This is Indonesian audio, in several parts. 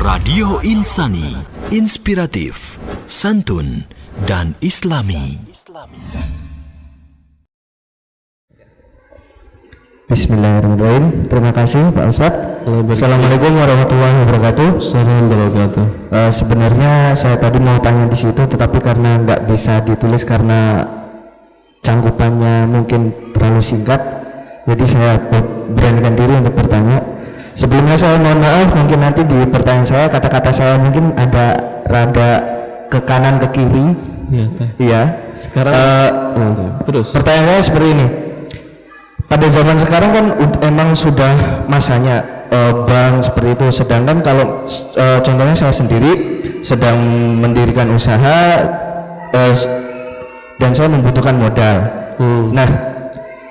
Radio Insani, inspiratif, santun, dan islami. Bismillahirrahmanirrahim. Terima kasih Pak Ustadz. Assalamualaikum warahmatullahi wabarakatuh. Assalamualaikum. Sebenarnya saya tadi mau tanya di situ, tetapi karena nggak bisa ditulis karena cangkupannya mungkin terlalu singkat, jadi saya beranikan diri untuk bertanya. Sebelumnya saya mohon maaf, mungkin nanti di pertanyaan saya kata-kata saya mungkin ada rada ke kanan ke kiri. Iya. Sekarang terus. Pertanyaan saya seperti ini. Pada zaman sekarang kan emang sudah masanya bank seperti itu. Sedangkan kalau contohnya saya sendiri sedang mendirikan usaha dan saya membutuhkan modal. Nah,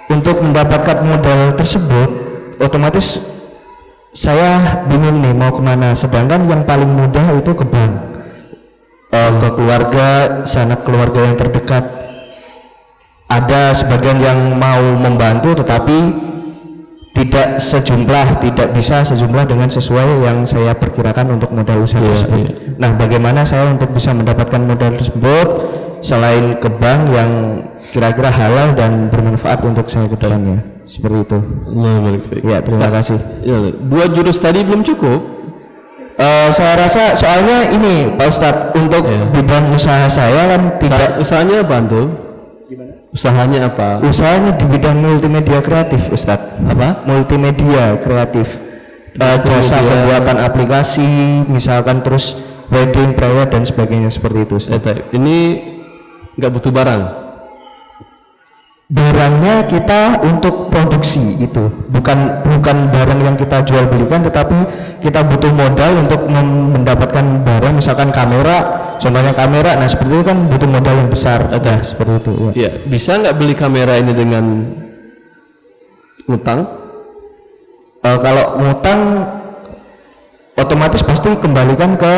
untuk mendapatkan modal tersebut, otomatis saya bingung nih mau kemana. Sedangkan yang paling mudah itu ke bank, ke keluarga, sanak keluarga yang terdekat. Ada sebagian yang mau membantu tetapi tidak bisa sejumlah dengan sesuai yang saya perkirakan untuk modal usaha tersebut. Nah, bagaimana saya untuk bisa mendapatkan modal tersebut selain ke bank yang kira-kira halal dan bermanfaat untuk saya ke depannya? Seperti itu. Ya, terima kasih. Dua jurus tadi belum cukup? Saya rasa soalnya ini Pak Ustadz, untuk bidang usaha saya kan tidak. Usahanya apa tuh? Usahanya apa? Usahanya di bidang multimedia kreatif, Ustadz. Apa? Multimedia kreatif. Jasa pembuatan aplikasi, misalkan terus wedding, private dan sebagainya seperti itu, Ustadz. Ini nggak butuh barang. Barangnya kita untuk produksi itu, bukan barang yang kita jual belikan, tetapi kita butuh modal untuk mendapatkan barang, misalkan kamera, contohnya kamera. Nah, seperti itu kan butuh modal yang besar. Seperti itu. Ya, bisa nggak beli kamera ini dengan ngutang? Kalau ngutang, otomatis pasti kembalikan ke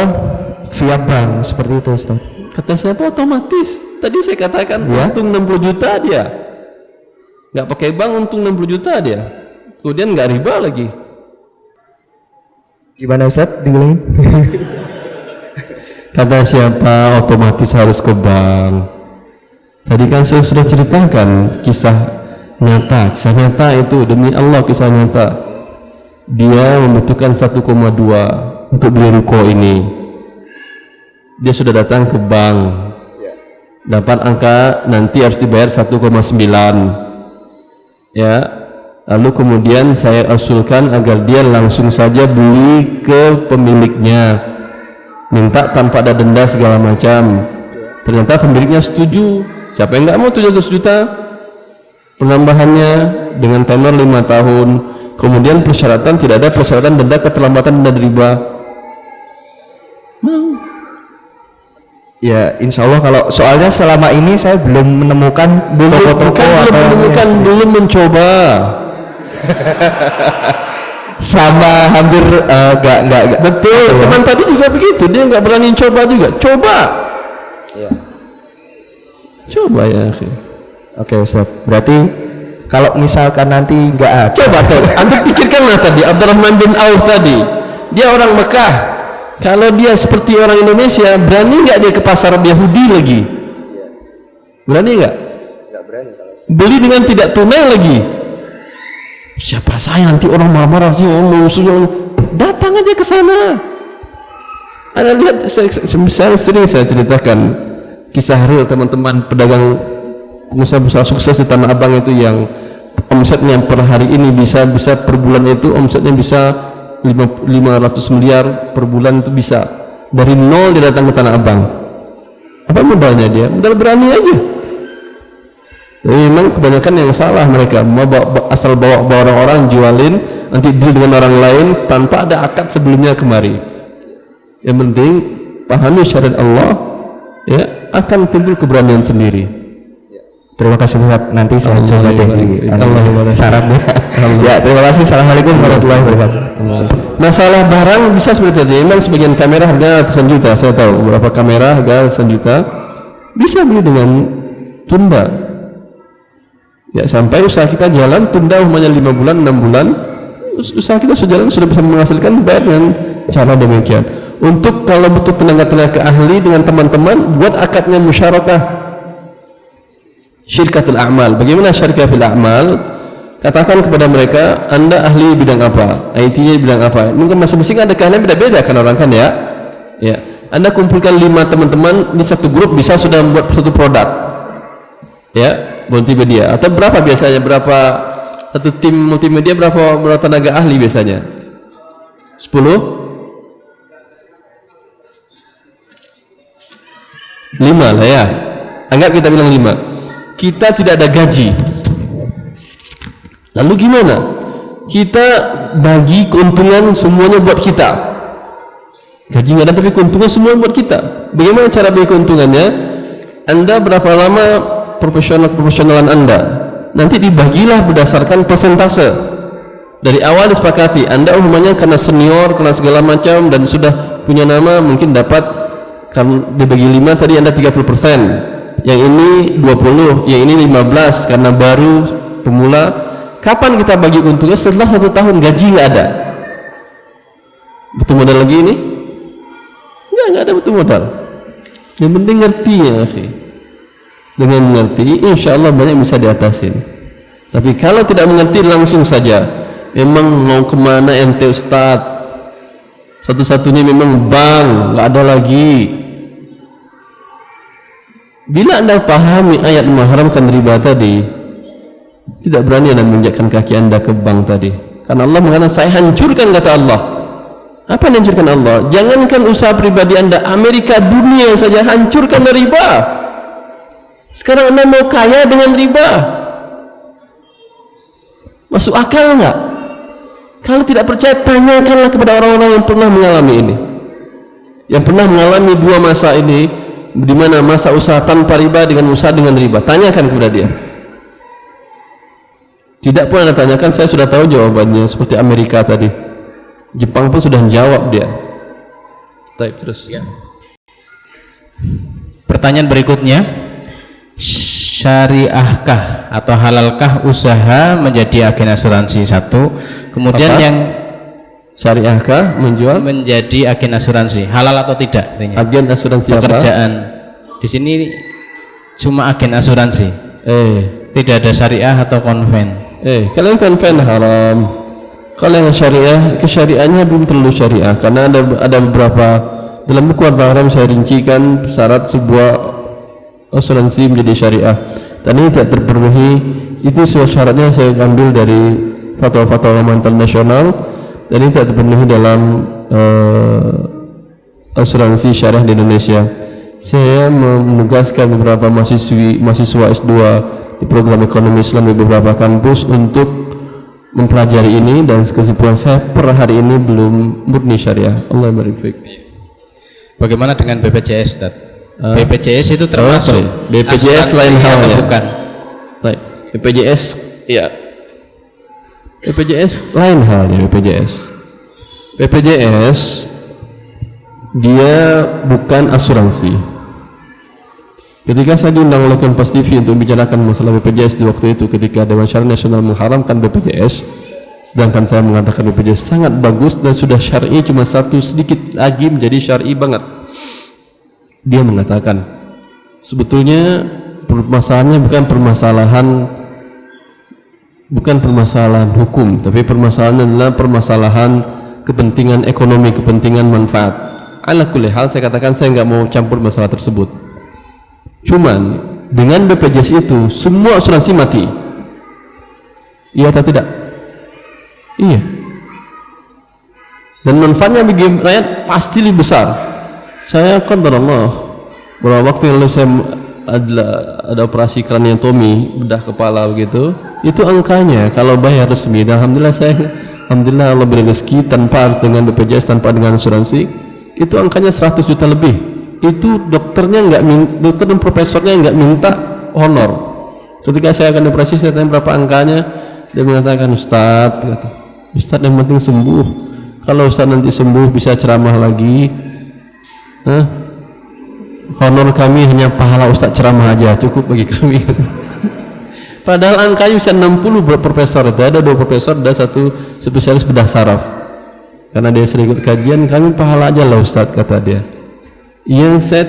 via bank, seperti itu, Ustaz. Kata siapa otomatis? Tadi saya katakan untung 60 juta dia. Nggak pakai bank untung 60 juta dia, kemudian nggak riba lagi. Gimana Ustaz? Diulangin. Kata siapa otomatis harus ke bank? Tadi kan saya sudah ceritakan kisah nyata itu demi Allah, kisah nyata. Dia membutuhkan 1,2 untuk beli ruko ini. Dia sudah datang ke bank, dapat angka nanti harus dibayar 1,9. Ya, lalu kemudian saya usulkan agar dia langsung saja beli ke pemiliknya, minta tanpa ada denda segala macam. Ternyata pemiliknya setuju. Siapa yang nggak mau 700 juta penambahannya dengan tenor 5 tahun. Kemudian persyaratan, tidak ada persyaratan denda keterlambatan, denda riba. Ya, insya Allah. Kalau soalnya selama ini saya belum menemukan belum mencoba. Sama hampir nggak betul. Teman tadi juga begitu, dia nggak berani coba juga. Coba ya. Oke, Ustaz. Berarti kalau misalkan nanti nggak ada, coba tuh. Anda pikirkanlah tadi Abdurrahman bin Auf tadi, dia orang Mekah. Kalau dia seperti orang Indonesia, berani nggak dia ke pasar Yahudi lagi? Berani nggak? Nggak berani kalau beli dengan tidak tunai lagi. Siapa saya nanti orang marah sih, orang musuh. Datang aja ke sana. Anda lihat, saya sering saya ceritakan kisah real teman-teman pedagang pengusaha sukses di Tanah Abang itu yang omsetnya per hari ini bisa per bulan itu omsetnya bisa 500 miliar per bulan, itu bisa dari nol dia datang ke Tanah Abang. Apa modalnya dia? Modal berani aja. Jadi memang kebanyakan yang salah mereka mau asal bawa orang-orang, jualin, nanti deal dengan orang lain tanpa ada akad sebelumnya kemari. Yang penting pahami syariat Allah, ya akan timbul keberanian sendiri. Terima kasih Ustaz. Nanti saya coba deh sarannya. Ya, terima kasih. Assalamualaikum warahmatullahi wabarakatuh. Masalah barang bisa seperti tadi. Memang sebagian kamera harga ratusan juta. Saya tahu beberapa kamera harga ratusan juta. Bisa beli dengan tunda. Ya, sampai usaha kita jalan, tunda umumnya 5 bulan, 6 bulan. Usaha kita sejalan sudah bisa menghasilkan dibayar dengan cara demikian. Untuk kalau butuh tenaga-tenaga ahli dengan teman-teman, buat akadnya musyarakah syirkatul a'mal. Bagaimana syirkah fil a'mal? Katakan kepada mereka, Anda ahli bidang apa? IT-nya bidang apa? Mungkin masing-masing ada keahlian beda-beda kan orang kan ya? Ya. Anda kumpulkan 5 teman-teman di satu grup, bisa sudah membuat satu produk. Ya, multimedia. Atau berapa biasanya? Berapa satu tim multimedia, berapa tenaga ahli biasanya? 10? 5 lah ya, anggap kita bilang 5. Kita tidak ada gaji, lalu gimana? Kita bagi keuntungan semuanya buat kita. Gaji nggak ada tapi keuntungan semua buat kita. Bagaimana cara bagi keuntungannya? Anda berapa lama profesionalan Anda? Nanti dibagilah berdasarkan persentase. Dari awal disepakati, Anda umumnya karena senior, karena segala macam dan sudah punya nama, mungkin dapat kan dibagi 5 tadi Anda 30%, yang ini 20, yang ini 15 karena baru pemula. Kapan kita bagi untungnya? Setelah 1 tahun gaji nggak ada. Butuh modal lagi ini? Nggak ada butuh modal. Yang penting ngerti ya akhi. Dengan mengerti insya Allah banyak bisa diatasin. Tapi kalau tidak mengerti langsung saja, memang mau kemana ente Ustaz? Satu-satunya memang bank, nggak ada lagi. Bila Anda pahami ayat mengharamkan riba tadi, tidak berani Anda menginjakkan kaki Anda ke bank tadi. Karena Allah mengatakan, saya hancurkan, kata Allah. Apa yang hancurkan Allah? Jangankan usaha pribadi Anda, Amerika dunia saja hancurkan dari riba. Sekarang Anda mau kaya dengan riba? Masuk akal enggak? Kalau tidak percaya, tanyakanlah kepada orang-orang yang pernah mengalami ini, yang pernah mengalami 2 masa ini, di mana masa usaha tanpa riba dengan usaha dengan riba. Tanyakan kepada dia. Tidak pun Anda tanyakan, saya sudah tahu jawabannya. Seperti Amerika tadi, Jepang pun sudah menjawab dia. Baik, terus ya. Pertanyaan berikutnya, syariahkah atau halalkah usaha menjadi agen asuransi? 1. Kemudian Apa? yang Syariahkah menjual menjadi agen asuransi, halal atau tidak? agen asuransi pekerjaan di sini cuma agen asuransi, tidak ada syariah atau konven. Kalian konven haram. Kalau yang syariah, kesyariahannya belum terlalu syariah, karena ada beberapa dalam buku harta haram saya rincikan syarat sebuah asuransi menjadi syariah, dan ini tidak terpenuhi. Itu syaratnya saya ambil dari fatwa-fatwa internasional, dan ini tidak terpenuhi dalam asuransi syariah di Indonesia. Saya menugaskan beberapa mahasiswa S2 di program ekonomi Islam di beberapa kampus untuk mempelajari ini, dan kesimpulan saya per hari ini belum murni syariah. Allah barik fiik. Bagaimana dengan BPJS, Ustaz? BPJS itu termasuk BPJS lain halnya. Bukan. Baik. BPJS iya. BPJS lain halnya. BPJS dia bukan asuransi. Ketika saya diundang oleh Kompas TV untuk membicarakan masalah BPJS di waktu itu, ketika Dewan Syariah Nasional mengharamkan BPJS, sedangkan saya mengatakan BPJS sangat bagus dan sudah syar'i, cuma satu sedikit lagi menjadi syar'i banget. Dia mengatakan sebetulnya permasalahannya bukan permasalahan hukum, tapi permasalahannya adalah permasalahan kepentingan ekonomi, kepentingan manfaat. Ala kulli hal, saya katakan saya nggak mau campur masalah tersebut. Cuman dengan BPJS itu semua asuransi mati. Iya atau tidak? Iya. Dan manfaatnya bagi rakyat pasti lebih besar. Saya qadarullah, beberapa waktu yang lalu saya ada operasi kraniotomi, bedah kepala begitu. Itu angkanya kalau bayar resmi, dan alhamdulillah Allah beri rezeki tanpa dengan BPJS, tanpa dengan asuransi, itu angkanya 100 juta lebih. Itu dokter dan profesornya nggak minta honor. Ketika saya akan operasi, saya tanya berapa angkanya, dia mengatakan, Ustaz yang penting sembuh. Kalau Ustaz nanti sembuh bisa ceramah lagi, honor kami hanya pahala Ustaz ceramah aja, cukup bagi kami. Padahal angkanya bisa 60 profesor. Itu ada 2 profesor, ada 1 spesialis bedah saraf. karena dia sering ikut kajian, kami pahala aja lah Ustadz, kata dia. Yang saya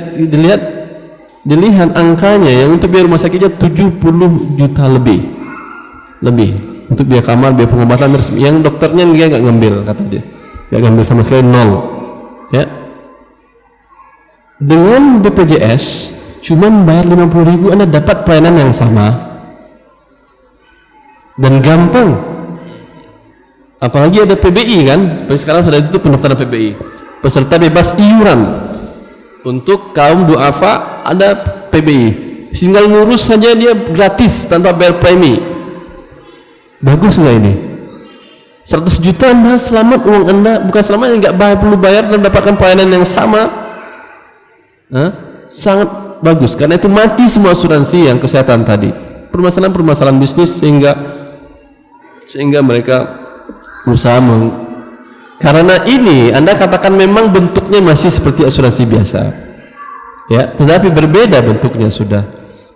dilihat angkanya yang untuk biaya rumah sakitnya 70 juta lebih untuk biaya kamar, biaya pengobatan resmi. Yang dokternya dia nggak ngambil, kata dia, nggak ngambil sama sekali, nol. Ya, dengan BPJS cuman bayar 50.000 Anda dapat pelayanan yang sama dan gampang. Apalagi ada PBI kan, seperti sekarang sudah itu pendaftaran PBI, peserta bebas iuran. Untuk kaum duafa ada PBI, tinggal ngurus saja dia gratis tanpa bayar premi. Bagus nggak ini? 100 juta Anda selamat, uang Anda bukan selamat, nggak perlu bayar dan mendapatkan pelayanan yang sama. Sangat bagus, karena itu mati semua asuransi yang kesehatan tadi, permasalahan bisnis, sehingga mereka berusaha karena ini Anda katakan memang bentuknya masih seperti asuransi biasa, ya, tetapi berbeda bentuknya sudah,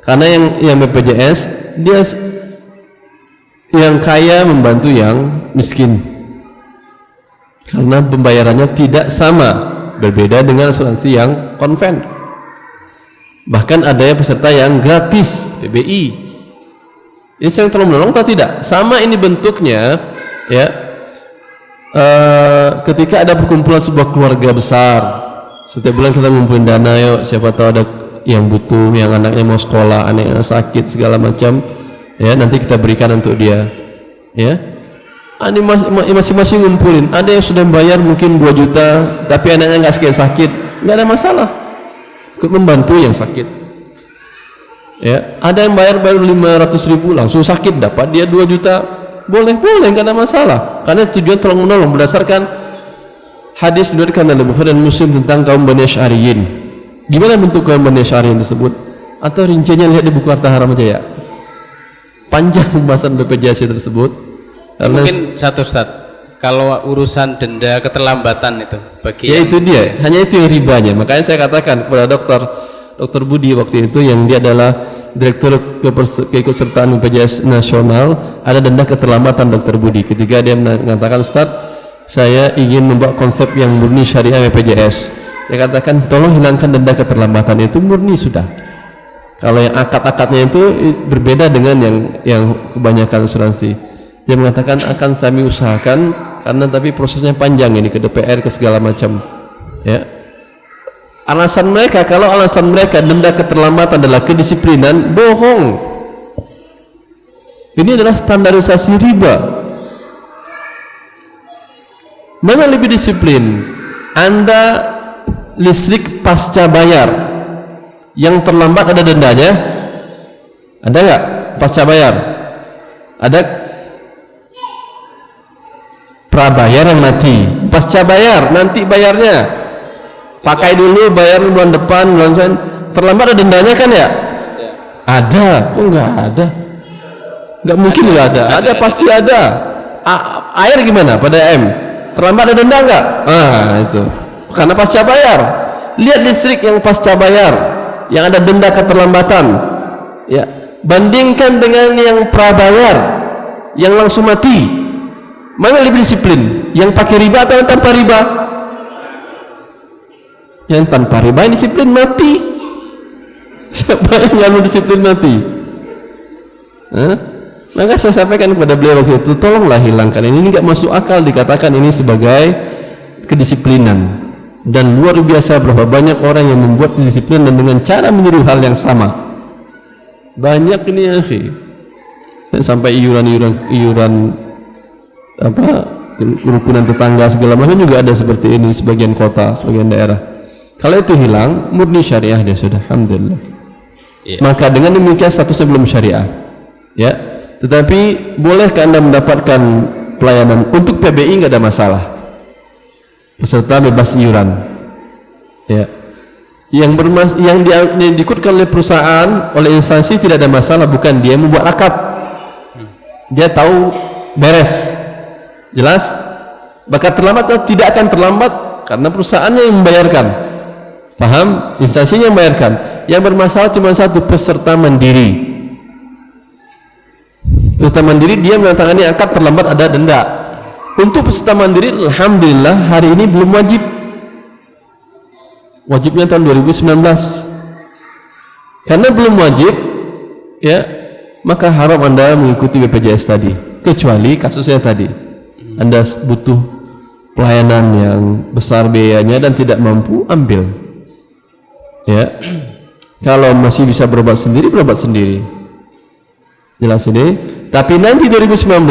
karena yang BPJS dia yang kaya membantu yang miskin karena pembayarannya tidak sama, berbeda dengan asuransi yang konven. Bahkan ada yang peserta yang gratis PBI. Ini yang tolong menolong atau tidak? Sama ini bentuknya, ya. Ketika ada perkumpulan sebuah keluarga besar, setiap bulan kita ngumpulin dana, yuk siapa tahu ada yang butuh, yang anaknya mau sekolah, anaknya sakit segala macam, ya, nanti kita berikan untuk dia, ya. Ini masing-masing ngumpulin. Ada yang sudah bayar mungkin 2 juta, tapi anaknya nggak sakit, nggak ada masalah, ikut membantu yang sakit, ya. Ada yang bayar baru 500.000 langsung sakit, dapat dia 2 juta, boleh, nggak ada masalah, karena tujuan tolong menolong berdasarkan hadis diriwayatkan oleh Bukhari dan Muslim tentang kaum Bani Asy'ariyin. Gimana bentuk kaum Bani Asy'ariyin tersebut? Atau rinciannya lihat di buku Harta Haram aja, ya. Panjang pembahasan BPJS tersebut. Karena mungkin satu Ustaz, kalau urusan denda keterlambatan itu bagi ya itu dia, hanya itu yang ribanya. Makanya saya katakan kepada Dr. Budi waktu itu, yang dia adalah Direktur Keikutsertaan BPJS Nasional, ada denda keterlambatan Dr. Budi. Ketika dia mengatakan, Ustadz, saya ingin membuat konsep yang murni syariah BPJS. Dia katakan, tolong hilangkan denda keterlambatan, itu murni sudah. Kalau yang akad-akadnya itu berbeda dengan yang kebanyakan asuransi. Dia mengatakan akan kami usahakan, karena tapi prosesnya panjang ini, ke DPR, ke segala macam, ya. Alasan mereka, kalau alasan mereka denda keterlambatan adalah kedisiplinan, bohong. Ini adalah standarisasi riba. Mana lebih disiplin? Anda listrik pasca bayar, yang terlambat ada dendanya? Ada nggak pasca bayar? Ada prabayar yang mati, pasca bayar nanti bayarnya. Pakai dulu, bayar bulan depan, bulan depan, terlambat ada dendanya kan, ya? Ada, kok nggak ada? Nggak mungkin nggak ada, ada pasti ada. Air gimana pada AM? Terlambat ada denda nggak? Itu karena pasca bayar. Lihat listrik yang pasca bayar, yang ada denda keterlambatan, ya, bandingkan dengan yang prabayar, yang langsung mati. Mana lebih disiplin? Yang pakai riba atau yang tanpa riba? Yang tanpa riba disiplin mati. Siapa yang disiplin mati? Maka saya sampaikan kepada beliau waktu itu, tolonglah hilangkan ini nggak masuk akal dikatakan ini sebagai kedisiplinan. Dan luar biasa berapa banyak orang yang membuat disiplin dan dengan cara meniru hal yang sama. Banyak ini ya sih. Sampai iuran apa, kerukunan tetangga segala macam juga ada seperti ini sebagian kota, sebagian daerah. Kalau itu hilang, murni syariah dia sudah, alhamdulillah. Yeah. Maka dengan demikian statusnya belum syariah, ya. Tetapi bolehkah Anda mendapatkan pelayanan untuk PBI? Nggak ada masalah. Peserta bebas iuran, ya. Yang diikutkan oleh perusahaan, oleh instansi tidak ada masalah, bukan dia membuat akad. Dia tahu beres, jelas. Bakal terlambat atau tidak akan terlambat karena perusahaannya yang membayarkan. Paham? Instansinya yang membayarkan. Yang bermasalah cuma satu, peserta mandiri. Peserta mandiri dia menandatangani akad, terlambat ada denda. Untuk peserta mandiri, alhamdulillah hari ini belum wajib. Wajibnya tahun 2019. Karena belum wajib, ya, maka haram Anda mengikuti BPJS tadi. Kecuali kasusnya tadi, Anda butuh pelayanan yang besar biayanya dan tidak mampu, ambil. Ya, kalau masih bisa berobat sendiri, berobat sendiri. Jelas ini. Tapi nanti 2019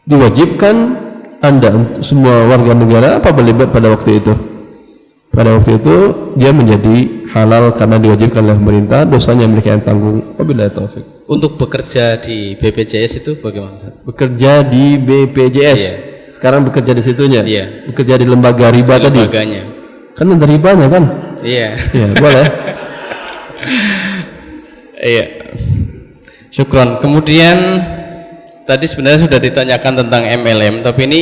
diwajibkan Anda semua warga negara apa boleh buat pada waktu itu. Pada waktu itu dia menjadi halal karena diwajibkan oleh pemerintah, dosanya mereka yang tanggung. Wabillahi taufik. Untuk bekerja di BPJS itu bagaimana? Bekerja di BPJS. Iya. Sekarang bekerja di situnya. Iya. Bekerja di lembaga riba tadi. Lembaganya. Kan ada ribanya kan? Iya. Iya, boleh. Iya. Syukron. Kemudian tadi sebenarnya sudah ditanyakan tentang MLM, tapi ini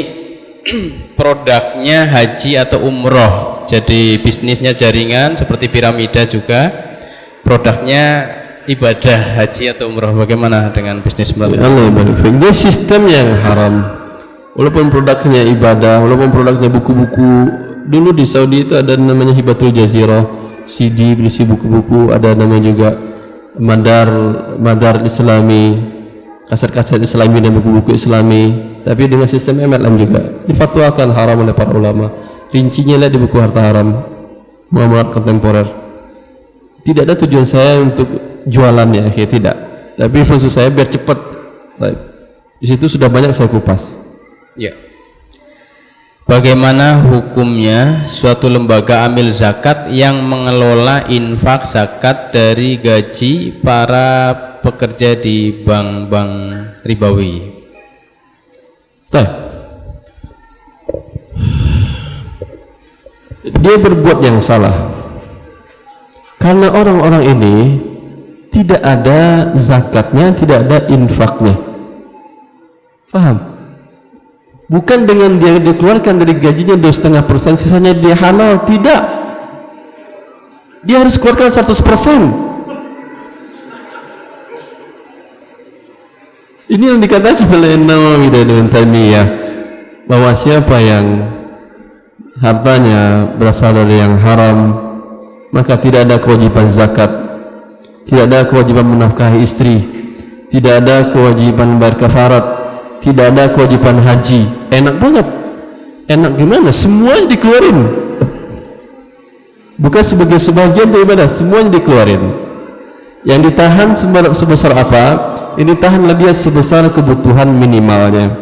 produknya haji atau umroh. Jadi bisnisnya jaringan seperti piramida juga. Produknya ibadah haji atau umroh. Bagaimana dengan bisnis melalui? Allah barik fiik. Itu sistem yang haram. Walaupun produknya ibadah, walaupun produknya buku-buku. Dulu di Saudi itu ada namanya Hibatul Jazirah, CD berisi buku-buku, ada namanya juga Madar Islami, kaset-kaset Islami dan buku-buku Islami, tapi dengan sistem MLM juga difatwakan haram oleh para ulama. Rincinya lihat di buku Harta Haram, Muamalat Kontemporer. Tidak ada tujuan saya untuk jualannya, ya tidak. Tapi maksud saya biar cepat. Di situ sudah banyak saya kupas. Ya. Bagaimana hukumnya suatu lembaga amil zakat yang mengelola infak zakat dari gaji para pekerja di bank-bank ribawi? Dia berbuat yang salah karena orang-orang ini tidak ada zakatnya, tidak ada infaknya. Paham? Bukan dengan dia dikeluarkan dari gajinya 2,5%, sisanya dia halal, tidak. Dia harus keluarkan 100%. Ini yang dikatakan oleh Nawawi dan Taimiyah, bahwa siapa yang hartanya berasal dari yang haram, maka tidak ada kewajiban zakat, tidak ada kewajiban menafkahi istri, tidak ada kewajiban bayar kafarat, tidak ada kewajiban haji. Enak banget. Enak gimana? Semuanya dikeluarin. Bukan sebagai sebagian daripada, semuanya dikeluarin. Yang ditahan sebesar apa? Ini tahanlah dia sebesar kebutuhan minimalnya.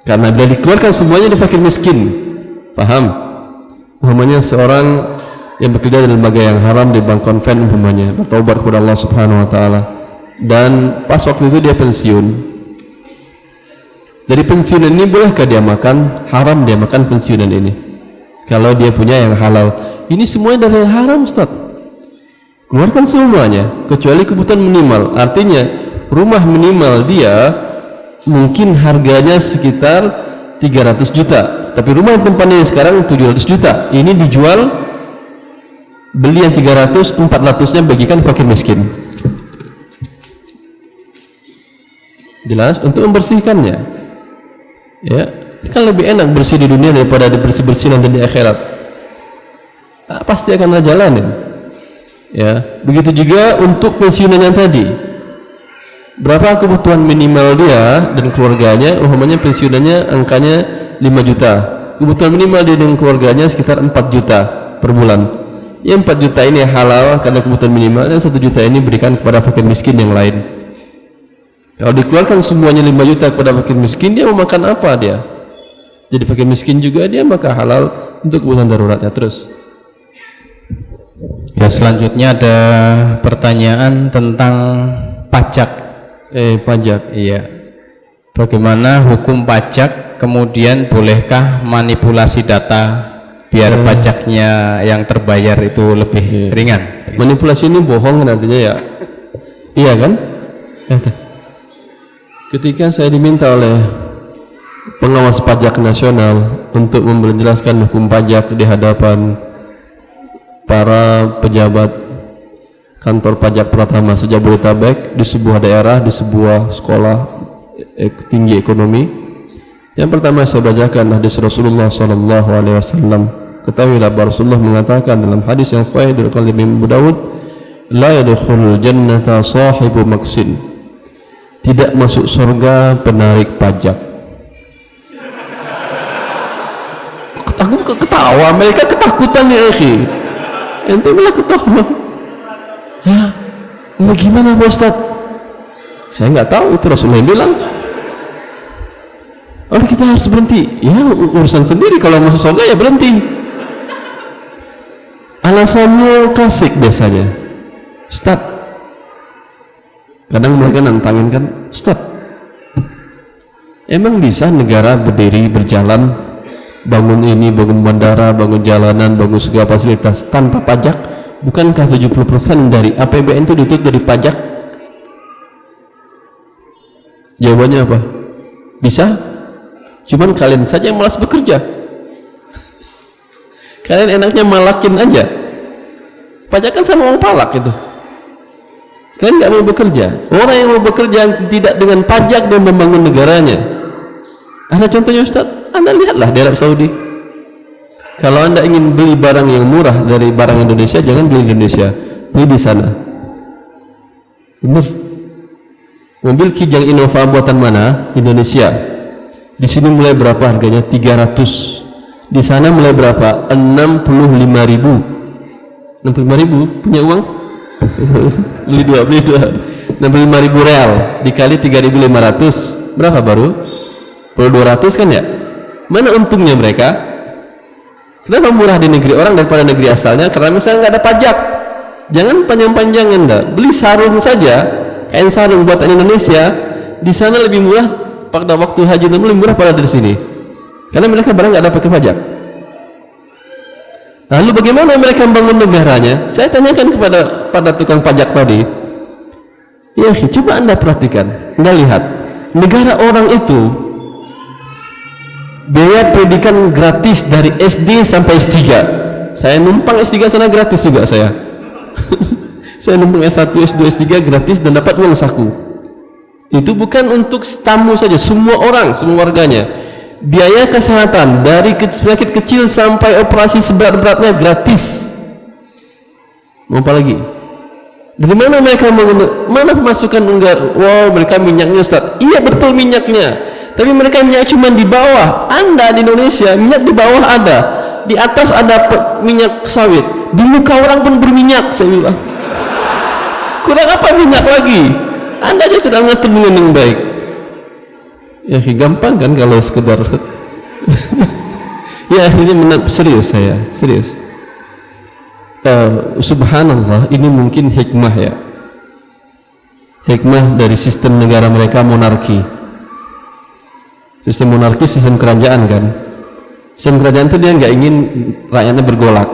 Karena bila dikeluarkan semuanya, dia fakir miskin. Paham? Umpamanya seorang yang bekerja di lembaga yang haram, di bank konven umpamanya, bertaubat kepada Allah Subhanahu wa taala, dan pas waktu itu dia pensiun. Dari pensiunan ini bolehkah dia makan? Haram dia makan pensiunan ini kalau dia punya yang halal. Ini semuanya dari yang haram, Ustaz. Keluarkan semuanya kecuali kebutuhan minimal. Artinya rumah minimal dia mungkin harganya sekitar 300 juta, tapi rumah yang tempatnya sekarang 700 juta. Ini dijual, beli yang 300, 400-nya bagikan fakir miskin. Jelas? Untuk membersihkannya, ya, kan lebih enak bersih di dunia daripada bersih-bersih nanti di akhirat. Pasti akan jalanin. Ya, begitu juga untuk pensiunan yang tadi. Berapa kebutuhan minimal dia dan keluarganya? Umpamanya pensiunannya angkanya 5 juta. Kebutuhan minimal dia dan keluarganya sekitar 4 juta per bulan. Ya, 4 juta ini halal karena kebutuhan minimal, dan 1 juta ini berikan kepada fakir miskin yang lain. Kalau dikeluarkan semuanya 5 juta kepada fakir miskin, dia mau makan apa dia? Jadi fakir miskin juga dia, maka halal untuk kebutuhan daruratnya terus. Ya, selanjutnya ada pertanyaan tentang pajak. Pajak. Iya. Bagaimana hukum pajak? Kemudian bolehkah manipulasi data biar pajaknya yang terbayar itu lebih ringan? Manipulasi ini bohong kan artinya ya? Iya kan? Ketika saya diminta oleh pengawas pajak nasional untuk menjelaskan hukum pajak di hadapan para pejabat kantor pajak pertama sejak Jabodetabek di sebuah daerah, di sebuah sekolah tinggi ekonomi, Yang pertama saya bacakan hadis Rasulullah sallallahu alaihi wasallam. Ketahuilah bahwa Rasulullah mengatakan dalam hadis yang sahih dari Imam Abu Dawud, la yadkhulul jannata sahibu maksin. Tidak masuk surga penarik pajak. Aku ketawa, mereka ketakutan ya akhi. Ente malah ketawa. Ya, bagaimana Pak Ustaz? Saya nggak tahu, itu Rasulullah yang bilang. Oh, kita harus berhenti. Ya, urusan sendiri, kalau masuk surga ya berhenti. Alasannya klasik biasanya, Ustaz, kadang mereka nantangin kan, Ustaz, emang bisa negara berdiri, berjalan, bangun ini, bangun bandara, bangun jalanan, bangun segala fasilitas tanpa pajak? Bukankah 70% dari APBN itu ditutup dari pajak? Jawabannya apa? Bisa, cuman kalian saja yang malas bekerja. Kalian enaknya malakin aja. Pajak kan sama uang palak itu. Kalian nggak mau bekerja. Orang yang mau bekerja tidak dengan pajak dan membangun negaranya. Ada contohnya Ustaz, Anda lihatlah di Arab Saudi. Kalau Anda ingin beli barang yang murah dari barang Indonesia, jangan beli di Indonesia, beli di sana. Benar. Mobil Kijang Innova buatan mana? Indonesia. Di sini mulai berapa harganya? 300. Di sana mulai berapa? 65.000. 65.000 punya uang? beli dua 65.000 real dikali 3.500 berapa baru? Perlu 200 kan ya? Mana untungnya mereka? Kenapa murah di negeri orang daripada negeri asalnya? Karena misalnya nggak ada pajak. Jangan panjang-panjang Anda, beli sarung saja, kain sarung buatan Indonesia, di sana lebih murah pada waktu haji, lebih murah pada dari sini. Karena mereka barang nggak ada pakai pajak. Lalu bagaimana mereka membangun negaranya? Saya tanyakan pada tukang pajak tadi. Ya, coba Anda perhatikan, Anda lihat, negara orang itu biaya pendidikan gratis dari SD sampai S3. Saya numpang S3 sana gratis juga saya. Saya numpang S1, S2, S3 gratis dan dapat uang saku. Itu bukan untuk tamu saja, semua orang, semua warganya. Biaya kesehatan dari penyakit kecil sampai operasi seberat-beratnya gratis. Mau apa lagi? Dari mana mereka mana pemasukan enggak? Wow, mereka minyaknya Ustaz. Iya betul minyaknya. Tapi mereka minyak cuma di bawah. Anda di Indonesia minyak di bawah ada, di atas ada minyak sawit. Di muka orang pun berminyak. Saya bilang, kurang apa minyak lagi? Anda aja kurang ngerti dengan baik. Ya gampang kan kalau sekedar ya akhirnya serius saya serius. Subhanallah, ini mungkin hikmah ya, hikmah dari sistem negara mereka monarki. Sistem monarki sistem kerajaan kan. Sistem kerajaan itu dia nggak ingin rakyatnya bergolak,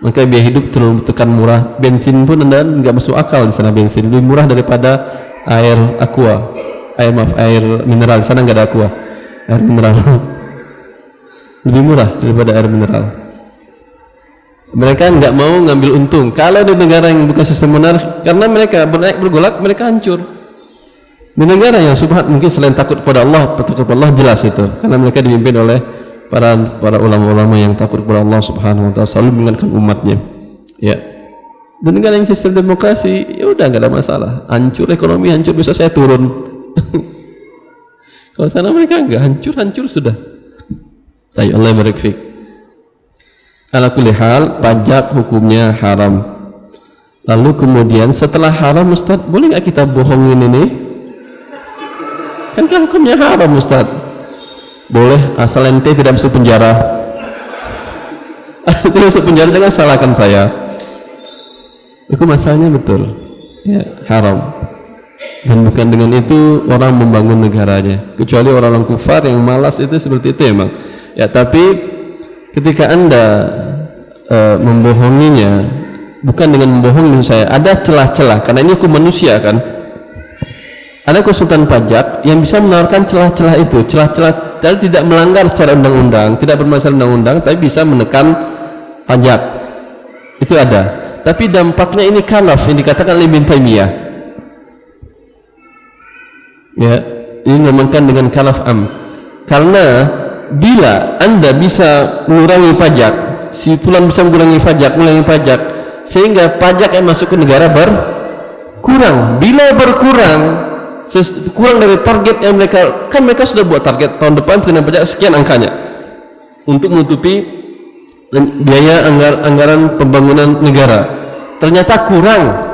maka biaya hidup terlalu tekan murah. Bensin pun Anda nggak masuk akal di sana, bensin lebih murah daripada air aqua. Air mineral, sana nggak ada aqua, air mineral lebih murah daripada air mineral. Mereka nggak mau ngambil untung. Kalau di negara yang bukan sistem monarki, karena mereka bergolak, mereka hancur. Di negara yang subhat mungkin selain takut kepada Allah, takut kepada Allah jelas itu, karena mereka dipimpin oleh para ulama-ulama yang takut kepada Allah Subhanahu wa Ta'ala, selalu mengingatkan umatnya. Ya, di negara yang sistem demokrasi, ya udah nggak ada masalah. Hancur ekonomi, hancur bisa saya turun. Kalau sana mereka enggak, hancur sudah. Tayyib, Allah barik fik. Ala kulli hal, pajak hukumnya haram. Lalu kemudian setelah haram, Ustaz, boleh nggak kita bohongin ini? Kan hukumnya haram, Ustaz. Boleh, asal ente tidak masuk penjara. Tidak masuk penjara, jangan salahkan saya. Itu masalahnya betul. Ya, haram. Dan bukan dengan itu orang membangun negaranya, kecuali orang-orang kufar yang malas itu seperti itu emang ya. Tapi ketika Anda membohonginya, bukan dengan membohongi saya, ada celah-celah, karena ini hukum manusia kan. Ada konsultan pajak yang bisa menawarkan celah-celah itu, celah-celah tidak melanggar secara undang-undang, tidak bermasalah undang-undang, tapi bisa menekan pajak. Itu ada. Tapi dampaknya ini kalaf, yang dikatakan oleh Ibnu Taimiyah. Ya, ini dinamakan dengan kalaf am. Karena bila Anda bisa mengurangi pajak, si fulan bisa mengurangi pajak, sehingga pajak yang masuk ke negara berkurang. Bila berkurang, kurang dari target yang mereka sudah buat target tahun depan penerimaan pajak sekian angkanya untuk menutupi biaya anggaran pembangunan negara. Ternyata kurang.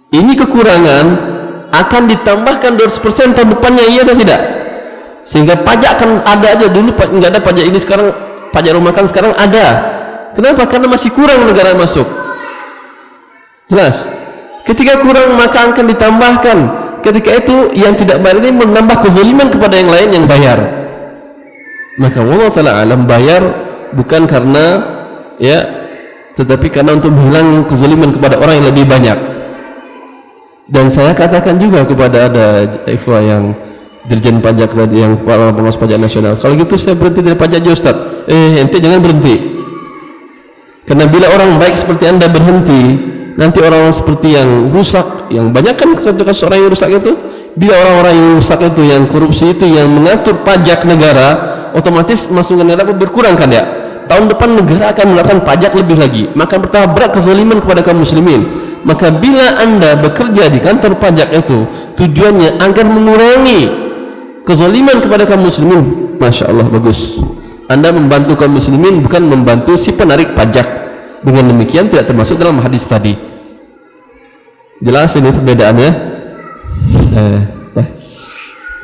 Ini kekurangan akan ditambahkan 200% tahun depannya, iya atau tidak? Sehingga pajak akan ada aja. Dulu nggak ada pajak ini, sekarang pajak rumah makan sekarang ada. Kenapa? Karena masih kurang negara masuk. Jelas? Ketika kurang maka akan ditambahkan. Ketika itu yang tidak bayar ini menambah kezaliman kepada yang lain yang bayar. Maka Allah Ta'ala alam bayar bukan karena tetapi karena untuk menghilangkan kezaliman kepada orang yang lebih banyak. Dan saya katakan juga kepada ada ikhwah yang dirjen pajak tadi, yang para pengawas pajak nasional, kalau gitu saya berhenti dari pajak aja Ustaz. Ente jangan berhenti, karena bila orang baik seperti Anda berhenti, nanti orang seperti yang rusak, yang banyak kan kasus orang yang rusak itu, bila orang-orang yang rusak itu, yang korupsi itu, yang mengatur pajak negara, otomatis masukan negara berkurang kan ya. Tahun depan negara akan melakukan pajak lebih lagi, maka bertambah berat kezaliman kepada kaum muslimin. Maka bila Anda bekerja di kantor pajak itu tujuannya agar mengurangi kezaliman kepada kaum muslimin, Masya Allah, bagus. Anda membantu kaum muslimin, bukan membantu si penarik pajak. Dengan demikian tidak termasuk dalam hadis tadi. Jelas ini perbedaannya?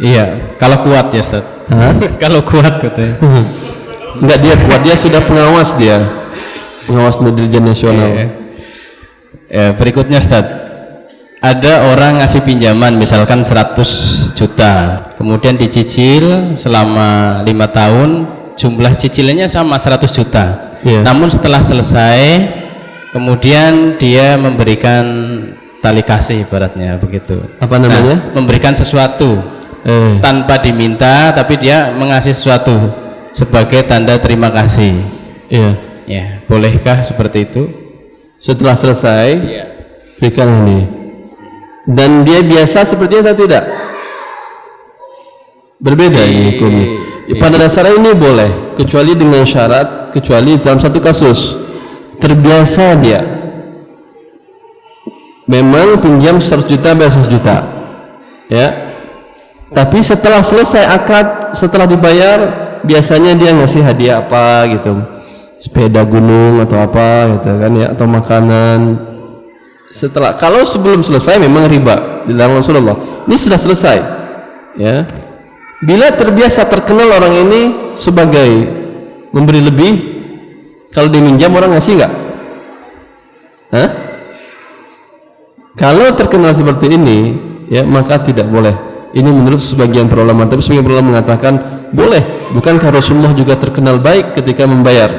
Iya, kalau kuat ya Ustaz. Kalau kuat katanya. Enggak, dia kuat, dia sudah pengawas, pengawas Dirjen Nasional. Berikutnya Ustaz, ada orang ngasih pinjaman misalkan 100 juta, kemudian dicicil selama 5 tahun, jumlah cicilannya sama 100 juta. Namun setelah selesai, kemudian dia memberikan tali kasih, ibaratnya begitu. Apa namanya? Memberikan sesuatu tanpa diminta, tapi dia mengasih sesuatu sebagai tanda terima kasih. Ya, bolehkah seperti itu? Setelah selesai, berikan ini. Dan dia biasa sepertinya atau tidak? Berbeda ini hukumnya. Pada dasarnya ini boleh, kecuali dengan syarat, kecuali dalam satu kasus terbiasa dia. Memang pinjam 100 juta bayar 100 juta, ya. Tapi setelah selesai akad, setelah dibayar, biasanya dia ngasih hadiah apa gitu, sepeda gunung atau apa gitu kan ya, atau makanan. Setelah, kalau sebelum selesai memang riba di dalam Rasulullah. Ini sudah selesai, ya. Bila terbiasa terkenal orang ini sebagai memberi lebih, kalau diminjam orang ngasih nggak? Kalau terkenal seperti ini, ya, maka tidak boleh. Ini menurut sebagian para ulama, tapi sebagian para ulama mengatakan boleh. Bukankah Rasulullah juga terkenal baik ketika membayar?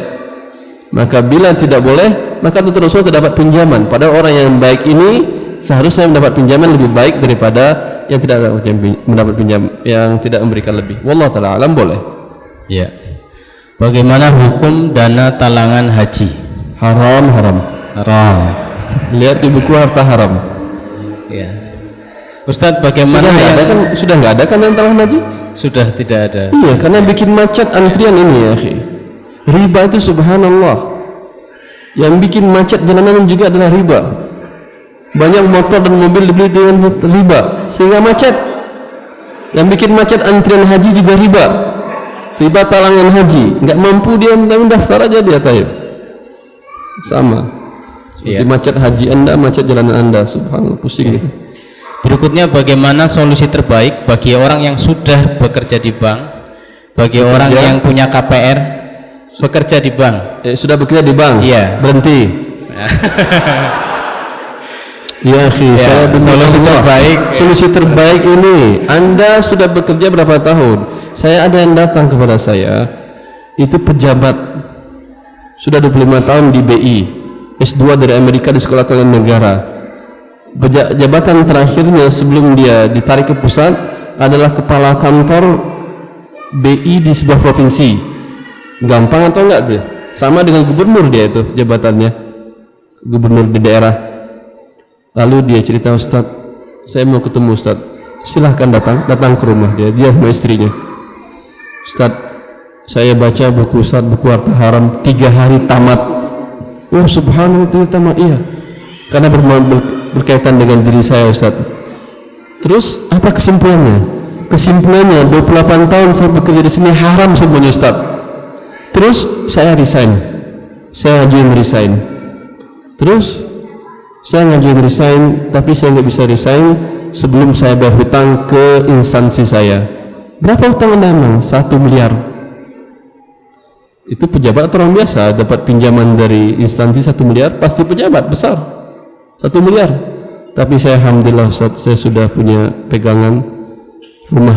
Maka bila tidak boleh, maka tentu Rasulullah tidak dapat pinjaman. Padahal orang yang baik ini seharusnya mendapat pinjaman lebih baik daripada yang tidak mendapat pinjam, yang tidak memberikan lebih. Wallahu ta'ala alam, boleh. Ya. Bagaimana hukum dana talangan haji? Haram. Lihat di buku harta haram. Ya. Ustadz, bagaimana sudah nggak ada kan yang talangan haji? Sudah tidak ada. Iya, karena bikin macet antrian ini ya, akhi. Riba itu subhanallah. Yang bikin macet jalanan juga adalah riba. Banyak motor dan mobil dibeli dengan riba sehingga macet. Yang bikin macet antrian haji juga riba. Riba talangan haji, nggak mampu dia mendaftar aja dia taib. Sama. Seperti macet haji Anda, macet jalanan Anda, subhanallah, pusing gitu. Berikutnya, bagaimana solusi terbaik bagi orang yang sudah bekerja di bank, bagi orang yang punya KPR, bekerja di bank? Sudah bekerja di bank? Iya. Berhenti. Ya, saya solusi terbaik ini, Anda sudah bekerja berapa tahun? Saya ada yang datang kepada saya, itu pejabat, sudah 25 tahun di BI, S2 dari Amerika di Sekolah Keuangan Negara. Jabatan terakhirnya sebelum dia ditarik ke pusat adalah kepala kantor BI di sebuah provinsi. Gampang atau enggak dia? Sama dengan gubernur dia itu jabatannya, gubernur di daerah. Lalu dia cerita, Ustadz, saya mau ketemu Ustadz. Silahkan datang ke rumah dia sama istrinya. Ustaz, saya baca buku Ustaz, buku harta haram 3 hari tamat. Oh subhanallah, itu tamat. Iya, karena berkaitan dengan diri saya Ustaz. Terus apa kesimpulannya? Kesimpulannya 28 tahun saya bekerja di sini haram semuanya Ustaz. Terus saya resign, saya ngajuin resign. Terus saya ngajuin resign, tapi saya nggak bisa resign sebelum saya bayar hutang ke instansi saya. Berapa hutang Anda emang? 1 miliar. Itu pejabat atau orang biasa dapat pinjaman dari instansi 1 miliar? Pasti pejabat besar 1 miliar. Tapi saya alhamdulillah Ustaz, saya sudah punya pegangan rumah.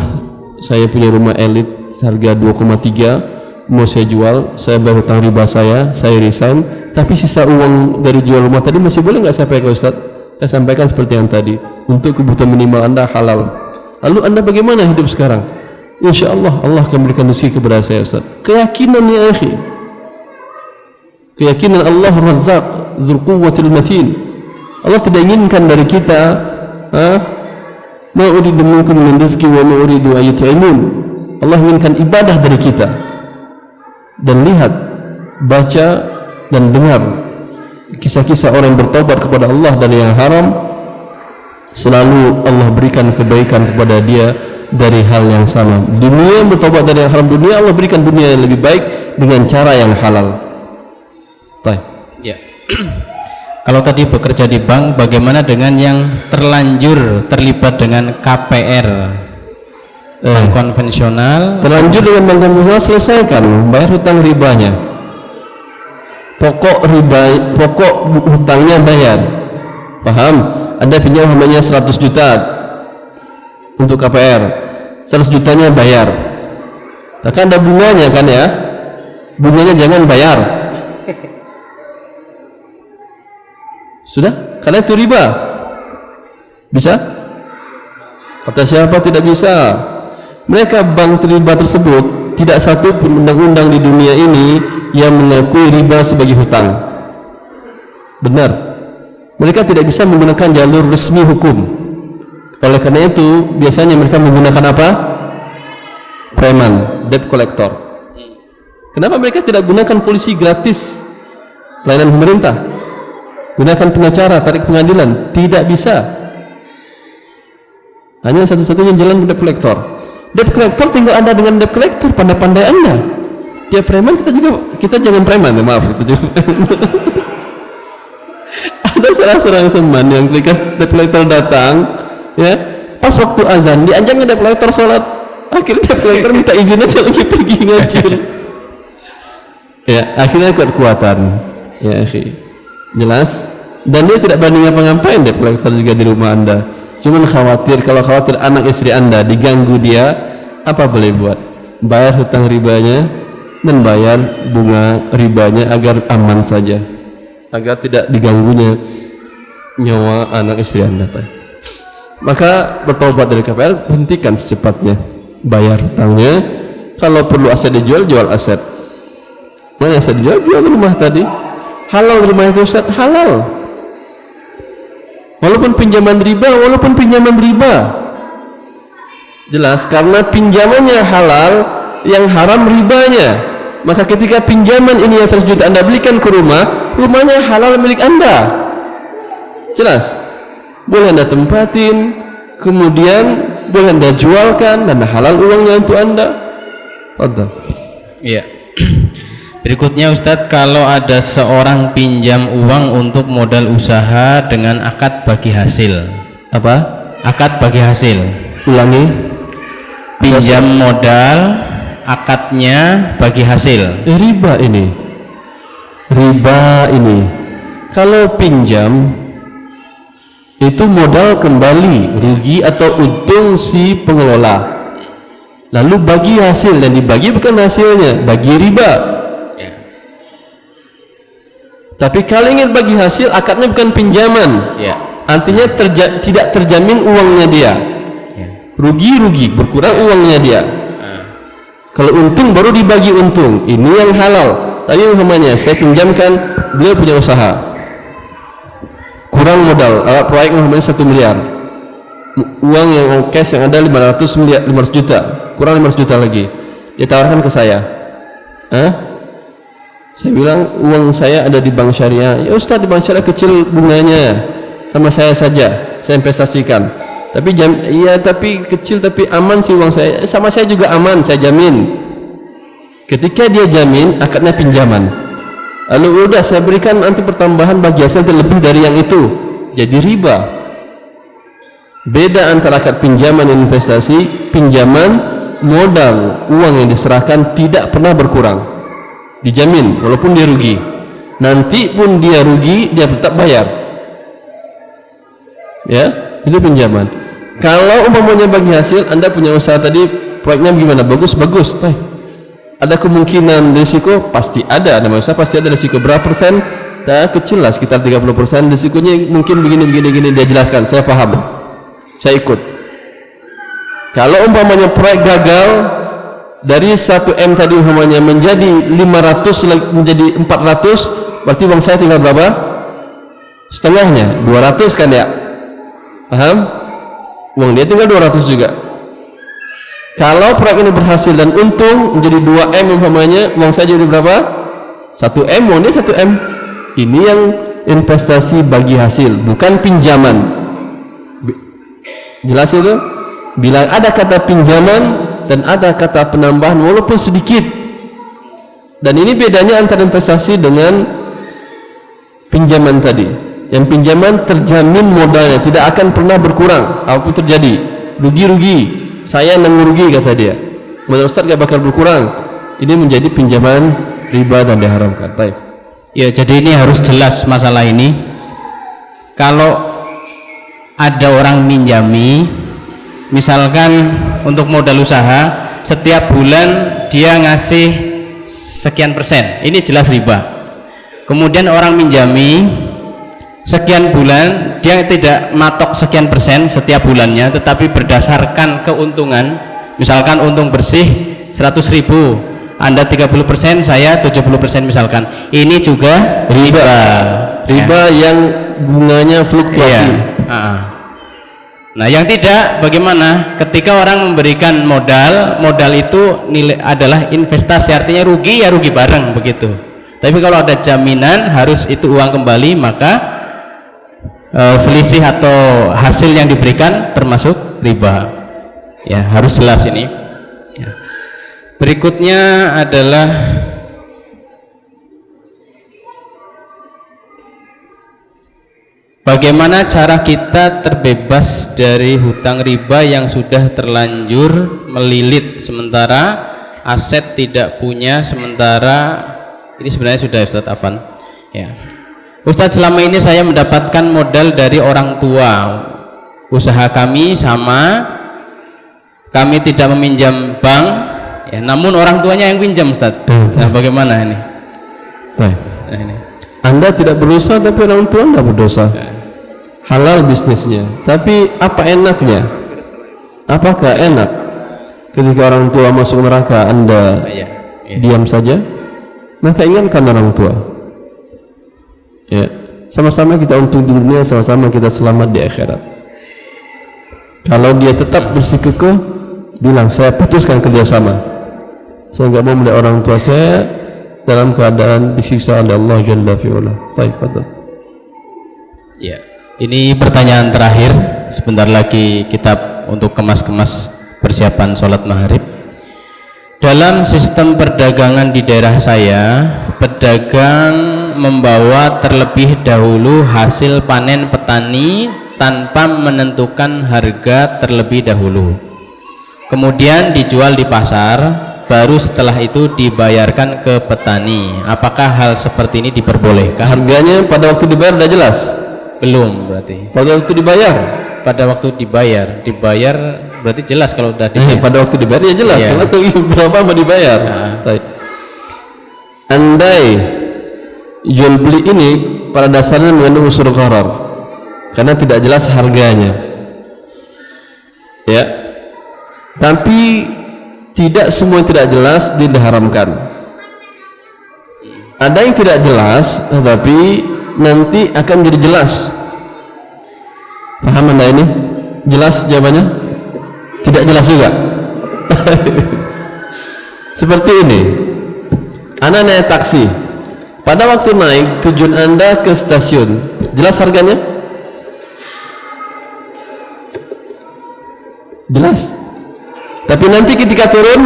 Saya punya rumah elit harga 2,3, mau saya jual, saya bayar hutang riba saya resign. Tapi sisa uang dari jual rumah tadi masih boleh nggak saya pakai Ustaz? Saya sampaikan seperti yang tadi, untuk kebutuhan minimal Anda halal. Lalu Anda bagaimana hidup sekarang? Insya Allah Allah akan berikan rezeki kepada saya Ustaz. Keyakinan ya akhi, keyakinan Allah Razzaq Dzul Quwwatil Matin. Allah tidak inginkan dari kita ma uridu minkum min rizqi wa ma uridu an yut'imun. Allah inginkan ibadah dari kita. Dan lihat, baca dan dengar kisah-kisah orang yang bertobat kepada Allah dari yang haram, selalu Allah berikan kebaikan kepada dia dari hal yang sama. Dunia bertobat dari yang haram, dunia Allah berikan dunia yang lebih baik dengan cara yang halal. Baik. Ya. Kalau tadi bekerja di bank, bagaimana dengan yang terlanjur terlibat dengan KPR, bank konvensional? Terlanjur dengan bank konvensional, selesaikan, bayar hutang ribanya. Pokok hutangnya bayar. Paham? Anda pinjam namanya 100 juta untuk KPR, 100 jutanya bayar. Kan ada bunganya kan ya? Bunganya jangan bayar. Sudah? Karena itu riba. Bisa? Kata siapa tidak bisa? Mereka bank riba tersebut, tidak satu pun undang-undang di dunia ini yang mengakui riba sebagai hutang. Benar. Mereka tidak bisa menggunakan jalur resmi hukum. Oleh karena itu, biasanya mereka menggunakan apa? Preman, debt collector. Kenapa mereka tidak gunakan polisi gratis, pelayanan pemerintah? Gunakan pengacara, tarik pengadilan? Tidak bisa. Hanya satu-satunya jalan debt collector. Debt collector tinggal Anda dengan debt collector, pandai-pandai Anda. Dia preman, kita jangan preman, ya, maaf itu juga. Ada salah seorang teman yang ketika debt collector datang, ya, pas waktu azan dianjangnya debt collector sholat, akhirnya debt collector minta izin aja lagi pergi ngaji. Ya, akhirnya kuat-kuatan, ya akhi, jelas. Dan dia tidak berani ngapa-ngapain debt collector juga di rumah Anda. Cuman khawatir, kalau khawatir anak istri Anda diganggu dia, apa boleh buat? Bayar hutang ribanya dan bayar bunga ribanya agar aman saja, agar tidak diganggunya nyawa anak istri Anda. Maka bertobat dari KPR, hentikan secepatnya, bayar hutangnya. Kalau perlu aset dijual, jual aset. Mana aset dijual? Jual rumah tadi. Halal rumah itu Ustaz, halal. Walaupun pinjaman riba. Jelas, karena pinjamannya halal, yang haram ribanya. Maka ketika pinjaman ini yang 100 juta Anda belikan ke rumah, rumahnya halal milik Anda. Jelas. Boleh Anda tempatin, kemudian boleh Anda jualkan, dan halal uangnya untuk Anda. Fadhal. Iya. Berikutnya Ustadz, kalau ada seorang pinjam uang untuk modal usaha dengan akad bagi hasil. Apa? Akad bagi hasil. Ulangi. Pinjam modal, akadnya bagi hasil. Riba ini. Kalau pinjam itu modal kembali, rugi atau untung si pengelola. Lalu bagi hasil, dan dibagi bukan hasilnya, bagi riba. Tapi kalau ingin bagi hasil, akadnya bukan pinjaman. Ya. Artinya tidak terjamin uangnya dia. Ya. Rugi, berkurang uangnya dia. Kalau untung baru dibagi untung. Ini yang halal. Tadi umpamanya saya pinjamkan, beliau punya usaha, kurang modal, alat proyek umpamanya 1 miliar. Uang yang cash yang ada 500 juta, kurang 500 juta lagi. Dia tawarkan ke saya. Saya bilang uang saya ada di bank syariah. Ya Ustaz, di bank syariah kecil bunganya, sama saya saja, saya investasikan. Tapi tapi kecil tapi aman sih uang saya. Sama saya juga aman, saya jamin. Ketika dia jamin, akadnya pinjaman. Lalu udah saya berikan nanti pertambahan bagi hasil terlebih dari yang itu, jadi riba. Beda antara akad pinjaman dan investasi. Pinjaman, modal uang yang diserahkan tidak pernah berkurang, dijamin walaupun dia rugi. Nanti pun dia rugi, dia tetap bayar. Ya, itu pinjaman. Kalau umpamanya bagi hasil, Anda punya usaha tadi, proyeknya gimana? Bagus, ada kemungkinan risiko, pasti ada. Namanya usaha pasti ada risiko. Berapa persen? Kecil lah, sekitar 30%. Risikonya mungkin begini, dia jelaskan. Saya paham, saya ikut. Kalau umpamanya proyek gagal, dari 1M tadi umpamanya menjadi 500, menjadi 400, berarti uang saya tinggal berapa? Setengahnya, 200 kan ya? Paham? Uang dia tinggal 200 juga. Kalau proyek ini berhasil dan untung menjadi 2M umpamanya, uang saya jadi berapa? 1M, uang dia 1M. Ini yang investasi bagi hasil, bukan pinjaman. Jelas itu? Bila ada kata pinjaman dan ada kata penambahan walaupun sedikit. Dan ini bedanya antara investasi dengan pinjaman tadi. Yang pinjaman terjamin modalnya, tidak akan pernah berkurang apapun terjadi. Rugi-rugi, saya nang rugi kata dia. Menurut Ustaz gak bakal berkurang. Ini menjadi pinjaman riba dan diharamkan. Baik. Ya, jadi ini harus jelas masalah ini. Kalau ada orang minjami, misalkan untuk modal usaha, setiap bulan dia ngasih sekian persen, ini jelas riba. Kemudian orang minjami sekian bulan, dia tidak matok sekian persen setiap bulannya, tetapi berdasarkan keuntungan. Misalkan untung bersih 100.000, Anda 30%, saya 70% misalkan. Ini juga riba. Riba yang bunganya fluktuasi. Iya. Nah, yang tidak bagaimana? Ketika orang memberikan modal itu nilai adalah investasi, artinya rugi ya rugi bareng begitu. Tapi kalau ada jaminan harus itu uang kembali, maka selisih atau hasil yang diberikan termasuk riba. Ya, harus jelas ini. Ya. Berikutnya adalah bagaimana cara kita terbebas dari hutang riba yang sudah terlanjur melilit, sementara aset tidak punya, sementara ini sebenarnya sudah Ustaz Afan. Ya. Ustaz, selama ini saya mendapatkan modal dari orang tua. Usaha kami sama, kami tidak meminjam bank, ya, namun orang tuanya yang pinjam, Ustaz. Nah, bagaimana ini? Nah, ini. Anda tidak berusaha tapi orang tua Anda berdosa. Halal bisnisnya, tapi apa enaknya? Apakah enak ketika orang tua masuk neraka Anda diam saja? Maka ingatkan orang tua. Ya, sama-sama kita untung di dunia, sama-sama kita selamat di akhirat. Kalau dia tetap bersikukuh, bilang saya putuskan kerjasama. Saya nggak mau melihat orang tua saya dalam keadaan disiksa oleh Allah Jalla fi'ula. Baik, betul. Ya, ini pertanyaan terakhir. Sebentar lagi kita untuk kemas-kemas persiapan sholat maghrib. Dalam sistem perdagangan di daerah saya, pedagang membawa terlebih dahulu hasil panen petani tanpa menentukan harga terlebih dahulu, kemudian dijual di pasar, baru setelah itu dibayarkan ke petani. Apakah hal seperti ini diperbolehkan? Harganya pada waktu dibayar sudah jelas? Belum, berarti pada waktu dibayar? Pada waktu dibayar berarti jelas. Kalau sudah dibayar pada waktu dibayar ya jelas. Iya. Berapa mau dibayar? Baik. Andai jual beli ini pada dasarnya mengandung unsur gharar karena tidak jelas harganya, ya, tapi tidak semua yang tidak jelas diharamkan. Ada yang tidak jelas tetapi nanti akan menjadi jelas. Paham Anda ini? Jelas jawabannya? Tidak jelas juga. Seperti ini, Anda naik taksi, pada waktu naik tujuan Anda ke stasiun, jelas harganya? Jelas. Tapi nanti ketika turun,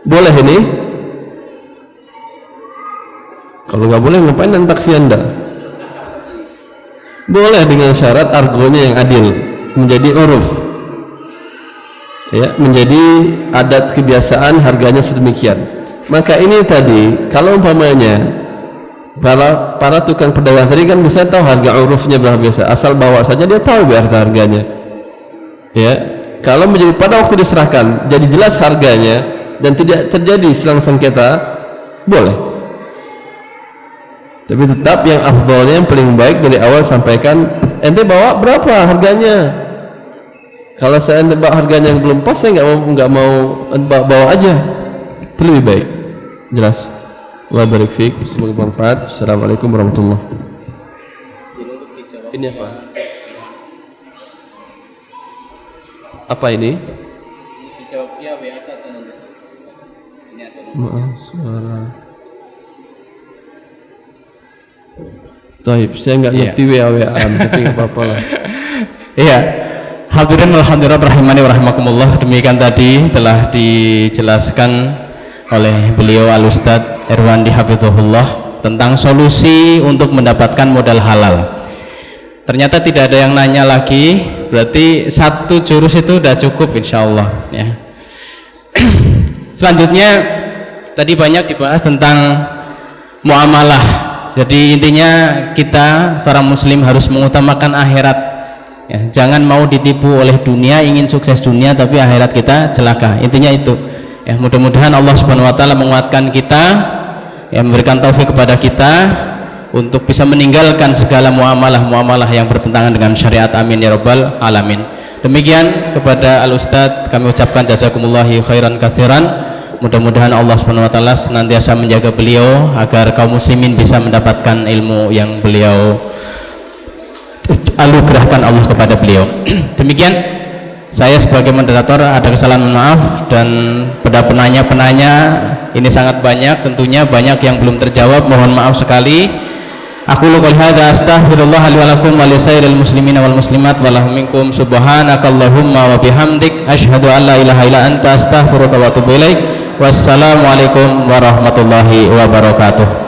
boleh ini? Kalau nggak boleh, ngapain naik taksi Anda? Boleh dengan syarat argonya yang adil, menjadi uruf, ya, menjadi adat kebiasaan, harganya sedemikian. Maka ini tadi, kalau umpamanya para tukang pedagang tadi kan bisa tahu harga urufnya berapa biasa, asal bawa saja dia tahu berapa harganya. Ya, kalau menjadi pada waktu diserahkan jadi jelas harganya dan tidak terjadi selang sengketa, boleh. Tapi tetap yang afdolnya, yang paling baik dari awal sampaikan, ente bawa berapa harganya. Kalau saya ente bawa harganya yang belum pas, saya nggak mau bawa aja, itu lebih baik. Jelas. Allah barik fiik, semoga bermanfaat. Assalamualaikum warahmatullahi wabarakatuh. Ini apa? Apa ini? Dijawab ya WA saja nanti. Ini ada. Maaf, suara. Taib, saya nggak ngerti WA-WA-an, tapi nggak apa-apa lah. Iya. Hadirin wal hadirat rahimani wa rahimakumullah, demikian tadi telah dijelaskan oleh beliau Al-Ustadz Irwandi Hafizahullah tentang solusi untuk mendapatkan modal halal. Ternyata tidak ada yang nanya lagi, berarti satu jurus itu sudah cukup insyaallah ya. Selanjutnya tadi banyak dibahas tentang muamalah. Jadi intinya kita seorang muslim harus mengutamakan akhirat ya, jangan mau ditipu oleh dunia, ingin sukses dunia tapi akhirat kita celaka. Intinya itu ya, mudah-mudahan Allah Subhanahu wa taala menguatkan kita ya, memberikan taufik kepada kita untuk bisa meninggalkan segala muamalah yang bertentangan dengan syariat. Amin ya rabbal alamin. Demikian kepada Al-Ustadz kami ucapkan jazakumullahu khairan katsiran. Mudah-mudahan Allah Subhanahu wa taala senantiasa menjaga beliau agar kaum muslimin bisa mendapatkan ilmu yang beliau anugerahkan Allah kepada beliau. Demikian saya sebagai moderator ada kesalahan, maaf, dan pada penanya-penanya ini sangat banyak, tentunya banyak yang belum terjawab, mohon maaf sekali. Aku qouli hadza astaghfirullah li wa lakum wa li sairil muslimina wal muslimat wa lahum minkum subhanakallahumma wa bihamdik asyhadu an la ilaha illa anta astaghfiruka wa atubu ilaik. Wassalamualaikum warahmatullahi wabarakatuh.